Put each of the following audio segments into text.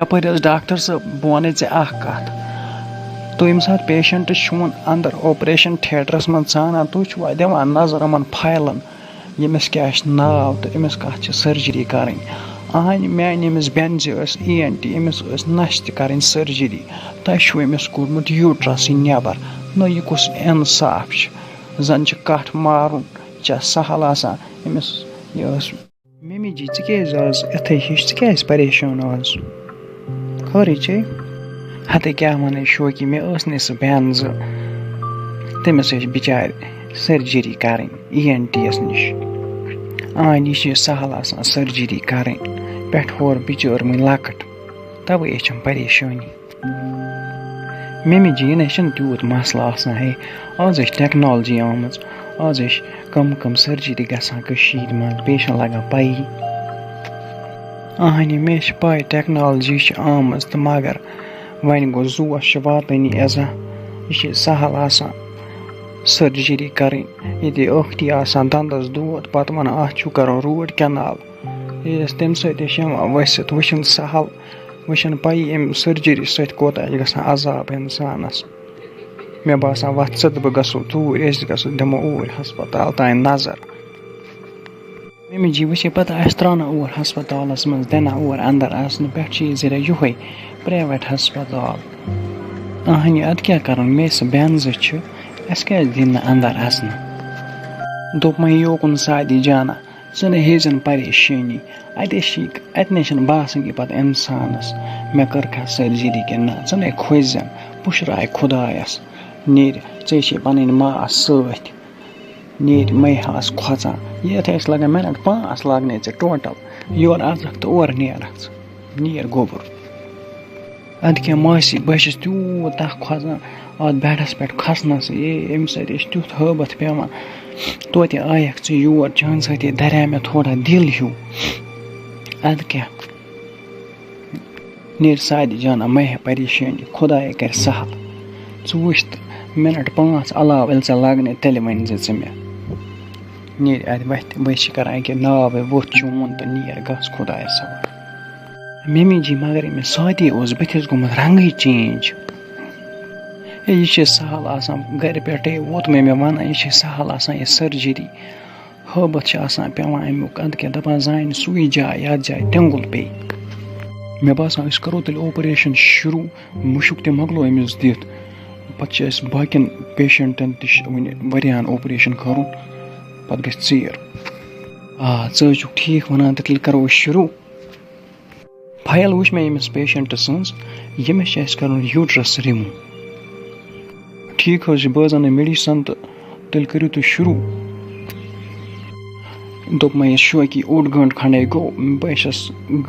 Yapar doctor sir bone चे akh kath. तो यम साथ पेशेंट चुन अंदर ऑपरेशन थिएटरस मन चाना तु छु दिवान नजर मन फाइलन यमिस क्या नाव तो अमिस कत सर्जरी करें अहन मान यमिस बेंज ENT अमिस नश तरें सर्जरी तुम अमिस कोर्मुत यूट्रस नबर न यह कुछ इंसाफ जन कठ मारुन सहल अमिस मम्मी जी आज इथे हिश परेशान आज खरी चे हते क्या वन शोकी मे सह बेंज तमिस बिचार सर्जरी करें ENT निश यह सहल सर्जरी करें पे होर बिचर मुन लकट तवे परेशानी मम्मी जी न तूत मसला है आज टेक्नोलॉजी आम आज कम सर्जरी गशीर मज बे लगान पई मे पाई टेक्नोलॉजी आम तो मगर वन गो जोश वातनी एजा यह सहल सर्जरी करें ये अख्ती दंदस दोद पत वन अु करो रूट कैनाल तम सत वुन सहल वुन पई अम सर्जरी सत कोत अजाब इंसानस मे बासान वत सत बह गो तूर दमो ऊर हस्पताल तान नजर मम्मी जी वह पता त्राना ऊर हस्पतालस मज दिना ऊर अंदर आसन पे जरा यूं प्राइवेट हस्पताल अहन अद क्या कर मे बेंज अस क्या दिन अंदर असन दोप मे योकुन सादी जाना ज हेजन परेशानी अत बासन कि पत इंसानस मे कर सर्जरी कि ना ज खोजन पुशराय खुदायस नीर चे पन मास सत नीर मै हास खोचान ये लगन मिनट 5 लगने टोटल योर अजक तो और नीर गोबर अद क्या मासी बस तूत खोचान अत बेडस पे खसनस अम तुथ हबत पेवान तोत आयक च योर चान सत दरिया मे थोड़ा दिल हूँ अद क्या नीर सादी जाना मै परेशानी खुदाय कर सहल वुच मिनट 5 अलाव ये लगने तेल वन मे नीर अद वथ बस कर नाव वो चून तो नीर गस खुदाय सवाल मम्मी जी मगर मे सादी बथिस गोमुत रंग चेंज यह सहल गर पे वोत मे वन यह सहल यह सर्जरी हबत पेवान अमुक अद क्या दपान जान सुई जाए यथ जाए टेंगुल पे मे बासान करो तेल ऑपरेशन शुरू मुशुक ते मकलो अमिस दित पे बाकिन पेशेंटन तहन ऑपरेशन कर पत ग चुक ठीक वन तो तेल करो शुरू फाइल वुच मे यमिस पेशेंट सज यमिस कर यूट्रस रिमूव ठीक बह मेडिसन तो तेल करू तुम शुरू दोप मे शोकी 8 घंट खंडे गो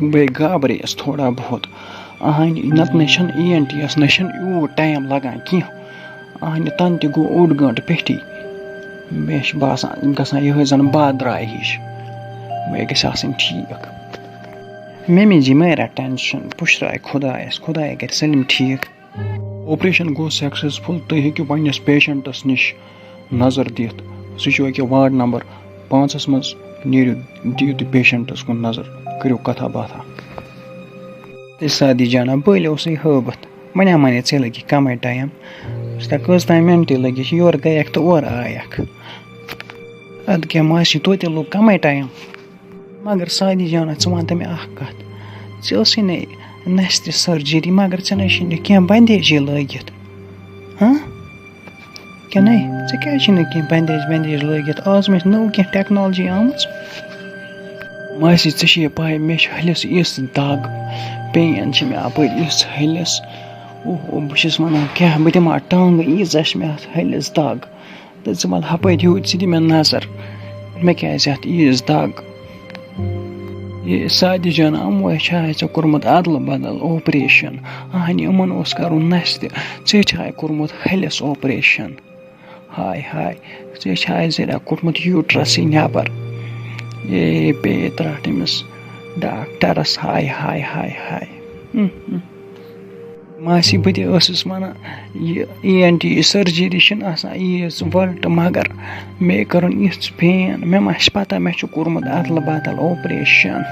बे गाबरेस थोड़ा बहुत अहन नत ENT न टाइम लगान कह अहन तन तह गो 8 घंट पेठी मे बासान गसान यह जन बादराय हिश मे गन ठीक मम्मी जी मे रट टेंशन पुशराय खुदाय कर सलिम ठीक ऑपरेशन गो सक्सेसफुल तुम हेकु पन्निस पेशेंटस निश नजर दित सह वार्ड नंबर 5 मज नीरू दियो तुम पेशेंटस कुन नजर करो कथा बाथा सादी जाना बल हबत वन माने ऐ लगी कम टाइम कस तान मिनट लगे योर गयक तो और आयक अद क्या मासी तोत लोग कम टाइम मगर सादी जाना वन तमें कत ऐ नस सर्जरी मगर ऐ क्या बंदेज लगित हाँ क्या नहीं क्या बंदेज लगित आज मे नौ क्या टेक्नोलॉजी आम मासी ऐ पाई मे हलिस इस दाग पेन मे अप इस हलिस ओहो बस वन क्या बह दिमा टांग ईज मे हलिस दाग तो वल हप यूत दी मे नजर मे क्या ईज दाग ये सादी जान अमो कोर्मुत अदल बदल ऑपरेशन अहन यमन कर नस ऐ कोर्मुत हलिस ऑपरेशन हाय हाय जरा कोर्मुत यूट्रस नबर ये पे त्रट अमिस डॉक्टरस हाय हाय हाय हाय मासी बस वन ENT सर्जरी ईज वल्ट मगर मे कर पेन मे मा पता मे कोर्मुत अदल बदल ऑपरेशन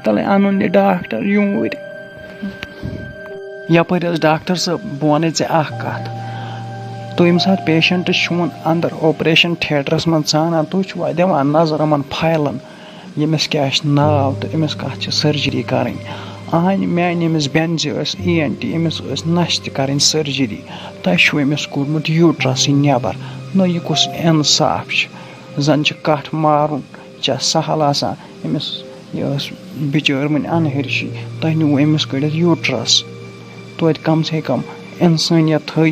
तले अन डॉक्टर यूर यपरि डॉक्टर साहब बह वन कत तो यम सात पेशेंट चुन अंदर ऑपरेशन थिएटरस मन ानान तुम दिवान नजर यमन फाइलन यमिस क्या नाव तो अमिस कत सर्जरी कर अहन मान यमिस बेंज ENT अमिस नश तक सर्जरी तुम अमिस कोर्मुत यूट्रस नबर न यह कुछ इंसाफ जन कठ मारुन चा सहल आसान अमिस बिचार वन अनहरिशी तुम नीव अमिस कड़ित यूट्रस तो कम से कम इंसानियत थो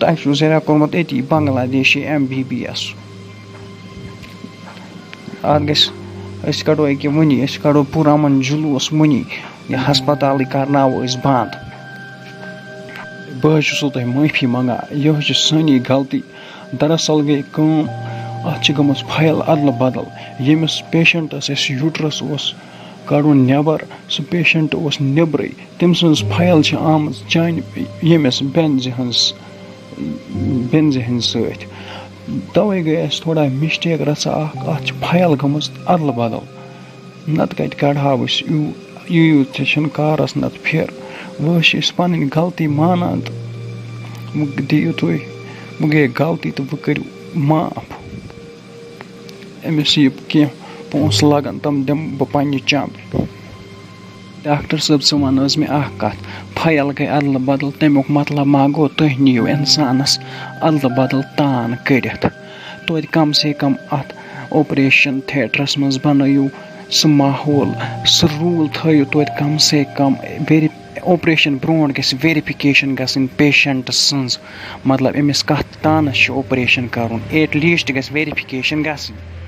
तुम जरा कोर्मुत अती बांग्लादेशी MBBS अस कड़ो अके वनी अस कड़ो पुरमन जुलूस वनी यह हस्पताल करनावो अस बंद बह तुह माफी मंगान यह सानी गलती दरअसल गई कम अत गमस फाइल अदल बदल यमिस पेशेंटस यूट्रस कड़न नबर सह पेशेंट नब्रे तम सज फाइल आम चान यमिस बेंज सत तवे गई अस थोड़ा मिस्टेक रचा अत फाइल गमस अदल बदल नत कत कड़ो यूत कारस नत फिर वह पन गलती मानान तो दियो तुम वह गई गलती तो वह करो माफ अमिस कह पोस लगन तम दिम बह पन्ने चंद डॉक्टर साहब च वन मे कत फाइल गई अदल बदल तमुक मतलब मा गो तुह नीव इंसानस अदल बदल तान कड़ित तो कम से कम अत ऑपरेशन थिएटरस मज बनयू सह माहौल सह रूल थो तो कम से कम ऑपरेशन ब्रोट गि वेरिफिकेशन गई पेशेंट सज मतलब अमिस कत तानस ऑपरेशन कर एटलीस्ट गि वेरिफिकेशन गई